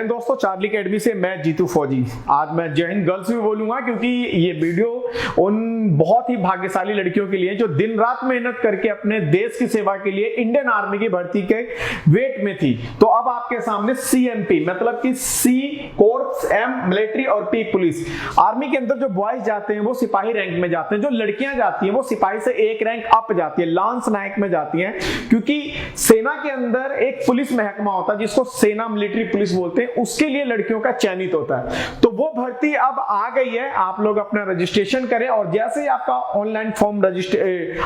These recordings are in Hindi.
जय हिंद दोस्तों, चार्ली अकेडमी से मैं जीतू फौजी। आज मैं जय हिंद गर्ल्स भी बोलूंगा क्योंकि ये वीडियो उन बहुत ही भाग्यशाली लड़कियों के लिए जो दिन रात मेहनत करके अपने देश की सेवा के लिए इंडियन आर्मी की भर्ती के वेट में थी। तो अब आपके सामने CMP मतलब कि C कोर्प्स, M मिलिट्री और P पुलिस। आर्मी के अंदर जो बॉयज जाते हैं वो सिपाही रैंक में जाते हैं, जो लड़कियां जाती हैं वो सिपाही से एक रैंक अप जाती है, लांस नायक में जाती हैं। क्योंकि सेना के अंदर एक पुलिस महकमा होता है जिसको सेना मिलिट्री पुलिस बोलते हैं, उसके लिए लड़कियों का चयनित होता है। तो वो भर्ती अब आ गई है, आप लोग अपना रजिस्ट्रेशन करें और जैसे ही आपका ऑनलाइन फॉर्म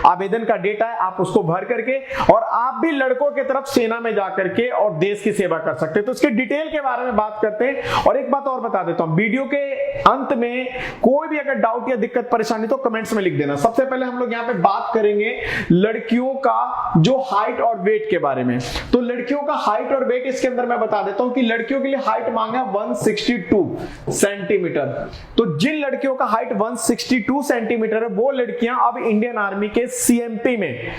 आवेदन का डेटा है आप उसको भर करके और आप भी लड़कों की तरफ सेना में जाकर के और देश की सेवा कर सकते हैं। तो इसके डिटेल के बारे में बात करते हैं। और एक बात और बता देता हूं, वीडियो के अंत में कोई भी अगर डाउट या दिक्कत परेशानी तो कमेंट्स में लिख देना। सबसे पहले हम लोग यहाँ पे बात करेंगे लड़कियों का जो हाइट और वेट के बारे में। तो लड़कियों का हाइट और वेट इसके अंदर मैं बता देता हूं कि लड़कियों के लिए हाइट मांगा 162 सेंटीमीटर। तो जिन लड़कियों का हाइट 162 सेंटीमीटर है वो लड़कियां अब इंडियन आर्मी के CMP में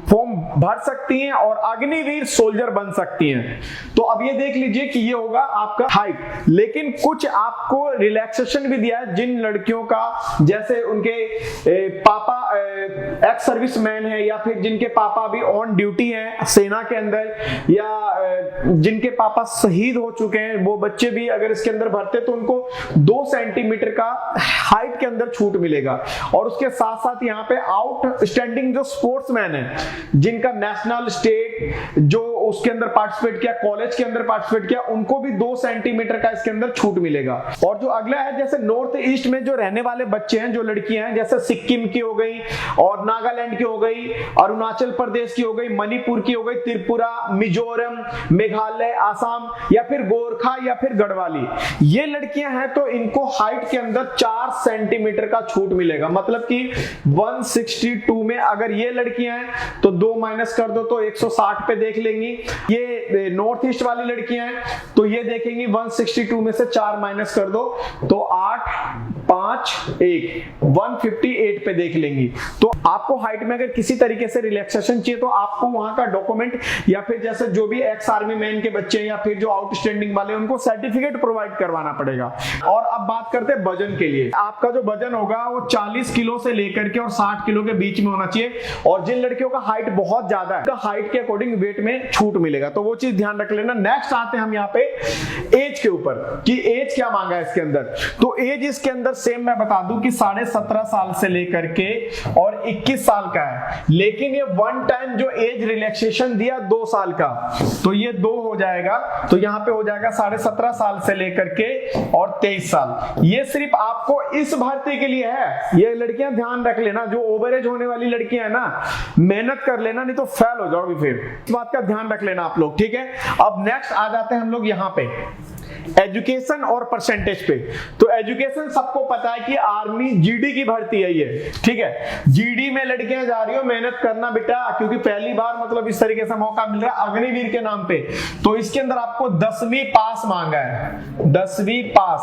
फॉर्म भर सकती हैं और अग्निवीर सोल्जर बन सकती हैं। तो अब ये देख लीजिए कि ये होगा आपका हाइट, लेकिन कुछ आपको रिलैक्सेशन भी दिया है जिन लड़कियों का जैसे उनके पापा एक्स सर्विसमैन है या फिर जिनके पापा भी ऑन ड्यूटी हैं सेना के अंदर या जिनके पापा शहीद हो चुके हैं, वो बच्चे भी अगर इसके अंदर भरते तो उनको 2 सेंटीमीटर का हाइट के अंदर छूट मिलेगा। और उसके साथ साथ यहाँ पे आउटस्टैंडिंग जो स्पोर्ट्समैन है जिनका नेशनल स्टेट जो उसके अंदर पार्टिसिपेट किया, कॉलेज के अंदर पार्टिसिपेट किया, उनको भी 2 सेंटीमीटर का इसके अंदर छूट मिलेगा। और जो अगला है जैसे नॉर्थ ईस्ट में जो रहने वाले बच्चे हैं, जो लड़कियां हैं, जैसे सिक्किम की हो गई और नागालैंड की हो गई, अरुणाचल प्रदेश की हो गई, मणिपुर की हो गई, त्रिपुरा, मिजोरम, मेघालय, आसाम या फिर गोरखा या फिर गढ़वाली, ये लड़कियां हैं तो इनको हाइट के अंदर 4 सेंटीमीटर का छूट मिलेगा। मतलब कि 162 में अगर ये लड़कियां हैं तो 2 माइनस कर दो तो 160 पे देख लेंगी। ये नॉर्थ ईस्ट वाली लड़कियां हैं तो ये देखेंगी 162 में से 4 माइनस कर दो तो 8, 5, 1 158 पे देख लेंगी। तो आपको हाइट में अगर किसी तरीके से रिलैक्सेशन चाहिए तो आपको वहां का डॉक्यूमेंट या फिर जैसे जो भी एक्स आर्मी मैन के बच्चे या फिर जो आउटस्टैंडिंग वाले उनको सर्टिफिकेट प्रोवाइड करवाना पड़ेगा। और अब बात करते हैं वजन के लिए। आपका जो वजन होगा वो 40 किलो से लेकर के और 60 किलो के बीच में होना चाहिए। और जिन लड़कियों का हाइट बहुत ज्यादा है, हाइट के अकॉर्डिंग वेट में छूट मिलेगा, तो वो चीज ध्यान रख लेना। नेक्स्ट आते हैं हम यहाँ पे एज के ऊपर कि एज क्या मांगा है इसके अंदर। तो एज इसके अंदर सेम मैं बता दूं कि 17.5 साल से लेकर के और 21 साल का है, लेकिन ये वन टाइम जो एज रिलैक्सेशन दिया 2 साल का, तो ये 2 हो जाएगा। तो यहाँ पे हो जाएगा 17.5 साल से लेकर के और 23 साल। ये सिर्फ आपको इस भर्ती के लिए है। ये लड़कियां ध्यान रख लेना, जो ओवरेज होने वाली लड़कियां है ना, मेहनत कर लेना नहीं तो फेल हो जाओगे। फिर इस बात का ध्यान रख लेना आप लोग, ठीक है। अब नेक्स्ट आ जाते हैं हम लोग यहाँ पे एजुकेशन और परसेंटेज पे। तो एजुकेशन सबको पता है कि आर्मी GD की भर्ती है ये, ठीक है। GD में लड़कियां जा रही हो, मेहनत करना बेटा, क्योंकि पहली बार मतलब इस तरीके से मौका मिल रहा है अग्निवीर के नाम पे। तो इसके अंदर आपको 10वीं पास मांगा है, 10वीं पास।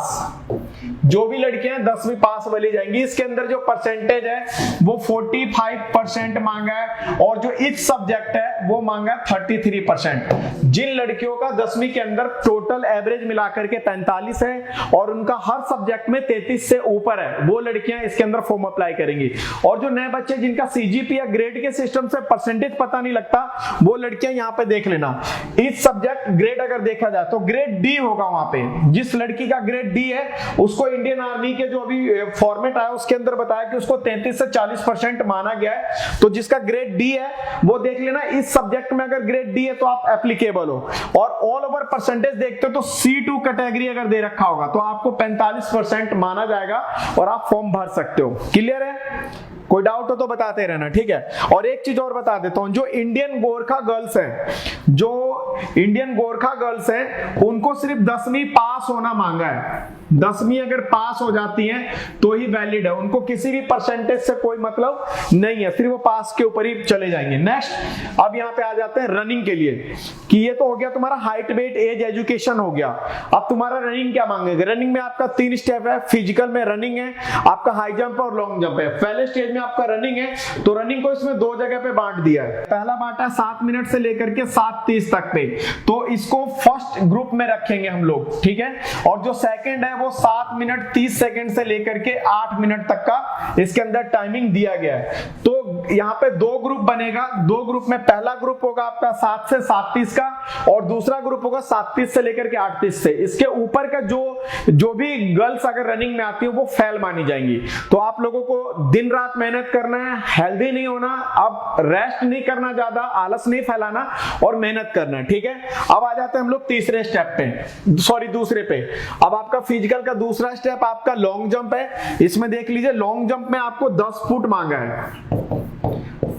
जो भी लड़कियां 10वीं पास वाली जाएंगी, इसके अंदर जो परसेंटेज है वो 45% मांगा है और जो इच सब्जेक्ट है वो मांगा 33%। जिन लड़कियों का 10वीं के अंदर टोटल एवरेज मिला करके 45 है और उनका हर सब्जेक्ट में 33 से ऊपर है, वो लड़कियां इसके अंदर फॉर्म अप्लाई करेंगी। और जो नए बच्चे जिनका CGP या ग्रेड के सिस्टम से परसेंटेज पता नहीं लगता, वो लड़कियां यहाँ पे देख लेना। इस सब्जेक्ट ग्रेड अगर देखा जाए तो ग्रेड D होगा वहां पे। जिस लड़की का ग्रेड D है उसको इंडियन आर्मी के जो अभी फॉर्मेट आया उसके अंदर बताया कि उसको 33 से 40% माना गया है। तो जिसका ग्रेड D है वो देख लेना, इस सब्जेक्ट में अगर ग्रेड D है तो आप एप्लीकेबल हो। और ऑल ओवर परसेंटेज देखते हो तो C2 कैटेगरी अगर दे रखा होगा तो आपको 45% माना जाएगा और आप फॉर्म भर सकते हो। क्लियर है? कोई डाउट हो तो बताते रहना, ठीक है। और एक चीज और बता देता हूं, जो इंडियन गोरखा गर्ल्स हैं, जो इंडियन गोरखा गर्ल्स हैं उनको सिर्फ 10वीं पास होना मांगा है। 10वीं अगर पास हो जाती हैं तो ही वैलिड है, उनको किसी भी परसेंटेज से कोई मतलब नहीं है, फिर वो पास के ऊपर ही चले जाएंगे। नेक्स्ट अब यहाँ पे आ जाते हैं रनिंग के लिए, कि ये तो हो गया तुम्हारा हाइट, वेट, एज, एजुकेशन हो गया। अब तुम्हारा रनिंग क्या मांगेगा? रनिंग में आपका 3 स्टेप है, फिजिकल में रनिंग है, आपका हाई जंप और लॉन्ग जंप है। पहले स्टेज में आपका रनिंग है, तो रनिंग को इसमें 2 जगह पे बांट दिया है। पहला बांटा 7 मिनट से लेकर के 7:30 तक पे, तो इसको फर्स्ट ग्रुप में रखेंगे हम लोग, ठीक है। और जो सेकंड है वो 7 मिनट 30 सेकंड से लेकर के 8 मिनट तक का इसके अंदर टाइमिंग दिया गया है। तो यहाँ पे 2 ग्रुप बनेगा, 2 ग्रुप में पहला ग्रुप होगा आपका 7 से 7:30 का, और दूसरा ग्रुप होगा 7:30 से लेकर के 8:30 से। इसके ऊपर का जो भी गर्ल्स अगर रनिंग में आती है वो फेल मानी जाएंगी। तो आप लोगों को दिन रात मेहनत करना है, हेल्दी नहीं होना, अब रेस्ट नहीं करना, ज्यादा आलस नहीं फैलाना और मेहनत करना है, ठीक है। अब आ जाते हैं हम लोग तीसरे स्टेप पे, सॉरी दूसरे पे। अब आपका फिजिकल का दूसरा स्टेप आपका लॉन्ग जंप है। इसमें देख लीजिए लॉन्ग जंप में आपको 10 फुट मांगा है,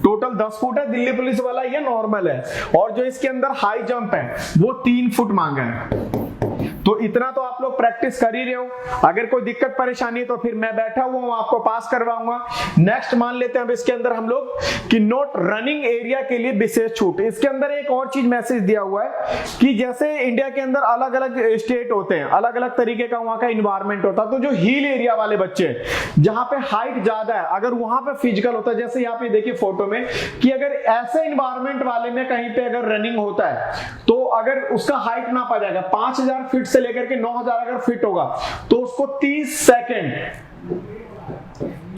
टोटल 10 फुट है, दिल्ली पुलिस वाला ये नॉर्मल है। और जो इसके अंदर हाई जंप है वो 3 फुट मांगा है। तो इतना तो आप लोग प्रैक्टिस कर ही रहे हो। अगर कोई दिक्कत परेशानी है तो फिर मैं बैठा हुआ हूं, आपको पास करवाऊंगा। नेक्स्ट मान लेते हैं अब इसके अंदर हम लोग कि नोट रनिंग एरिया के लिए विशेष छूट। इसके अंदर एक और चीज मैसेज दिया हुआ है कि जैसे इंडिया के अंदर अलग अलग स्टेट होते हैं, अलग अलग तरीके का वहां का इन्वायरमेंट होता है, तो जो हिल एरिया वाले बच्चे जहां पे हाइट ज्यादा है, अगर वहां पे फिजिकल होता है, जैसे यहाँ पे देखिए फोटो में कि अगर ऐसे इन्वायरमेंट वाले में कहीं पे अगर रनिंग होता है तो अगर उसका हाइट ना पा जाएगा 5000 फीट से लेकर के 9000 अगर फिट होगा तो उसको 30 सेकंड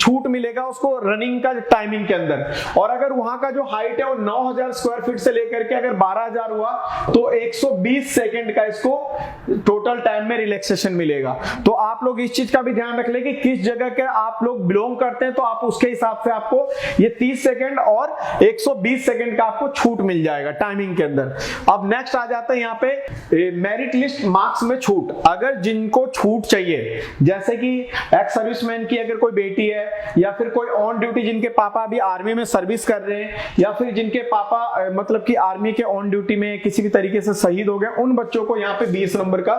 छूट मिलेगा उसको रनिंग का टाइमिंग के अंदर। और अगर वहां का जो हाइट है वो 9000 स्क्वायर फीट से लेकर के अगर 12000 हुआ तो 120 सेकंड का इसको टोटल टाइम में रिलैक्सेशन मिलेगा। तो आप लोग इस चीज का भी ध्यान रख ले कि किस जगह के आप लोग बिलोंग करते हैं, तो आप उसके हिसाब से आपको ये 30 सेकंड और 120 सेकंड का आपको छूट मिल जाएगा टाइमिंग के अंदर। अब नेक्स्ट आ जाता है यहाँ पे मेरिट लिस्ट मार्क्स में छूट। अगर जिनको छूट चाहिए, जैसे कि एक्स सर्विसमैन की अगर कोई बेटी है, या फिर कोई ऑन ड्यूटी जिनके पापा अभी आर्मी में सर्विस कर रहे हैं, या फिर जिनके पापा मतलब कि आर्मी के ऑन ड्यूटी में किसी भी तरीके से शहीद हो गए, उन बच्चों को यहाँ पे 20 नंबर का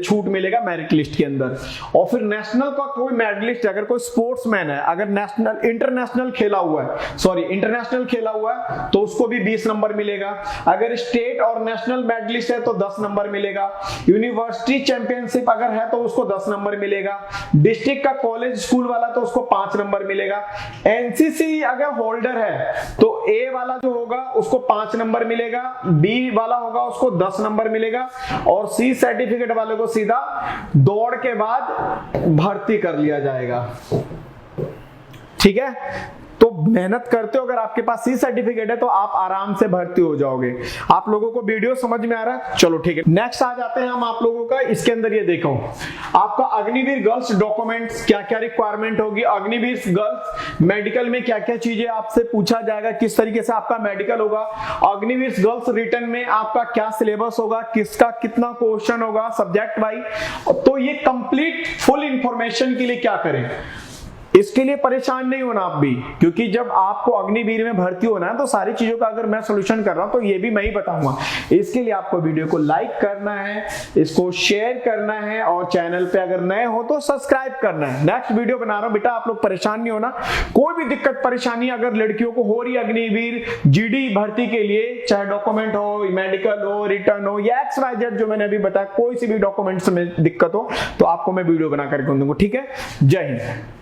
छूट मिलेगा मेरिट लिस्ट के अंदर। और फिर नेशनल का कोई मेडलिस्ट, अगर कोई स्पोर्ट्समैन है, अगर नेशनल इंटरनेशनल खेला हुआ है, सॉरी इंटरनेशनल खेला हुआ है, तो उसको भी 20 नंबर मिलेगा। अगर स्टेट और नेशनल मेडलिस्ट है तो 10 नंबर मिलेगा। यूनिवर्सिटी चैंपियनशिप अगर है तो उसको 10 नंबर मिलेगा। डिस्ट्रिक्ट का कॉलेज स्कूल वाला तो उसको 5 नंबर मिलेगा। एनसीसी अगर होल्डर है तो ए वाला जो होगा उसको 5 नंबर मिलेगा, बी वाला होगा उसको 10 नंबर मिलेगा, और सी सर्टिफिकेट वाले को सीधा दौड़ के बाद भर्ती कर लिया जाएगा, ठीक है। तो मेहनत करते हो, अगर आपके पास सी सर्टिफिकेट है तो आप आराम से भर्ती हो जाओगे। आप लोगों को वीडियो समझ में आ रहा है? चलो ठीक है, नेक्स्ट आ जाते हैं हम आप लोगों का। इसके अंदर ये देखो आपका अग्निवीर गर्ल्स डॉक्यूमेंट्स क्या क्या रिक्वायरमेंट होगी, अग्निवीर गर्ल्स मेडिकल में क्या क्या चीजें आपसे पूछा जाएगा, किस तरीके से आपका मेडिकल होगा, अग्निवीर गर्ल्स रिटर्न में आपका क्या सिलेबस होगा, किसका कितना क्वेश्चन होगा सब्जेक्ट वाइज। तो ये कंप्लीट फुल इंफॉर्मेशन के लिए क्या करें, इसके लिए परेशान नहीं होना आप भी, क्योंकि जब आपको अग्निवीर में भर्ती होना है तो सारी चीजों का अगर मैं सॉल्यूशन कर रहा हूं तो ये भी मैं ही बताऊंगा। इसके लिए आपको वीडियो को लाइक करना है, इसको शेयर करना है, और चैनल पे अगर नए हो तो सब्सक्राइब करना है। नेक्स्ट वीडियो बना रहा हूं बेटा, आप लोग परेशान नहीं होना। कोई भी दिक्कत परेशानी अगर लड़कियों को हो रही है अग्निवीर जीडी भर्ती के लिए, चाहे डॉक्यूमेंट हो, मेडिकल हो, रिटर्न हो, या XYZ जो मैंने अभी बताया, कोई सी भी डॉक्यूमेंट्स में दिक्कत हो तो आपको मैं वीडियो बना करके दूंगा, ठीक है। जय हिंद।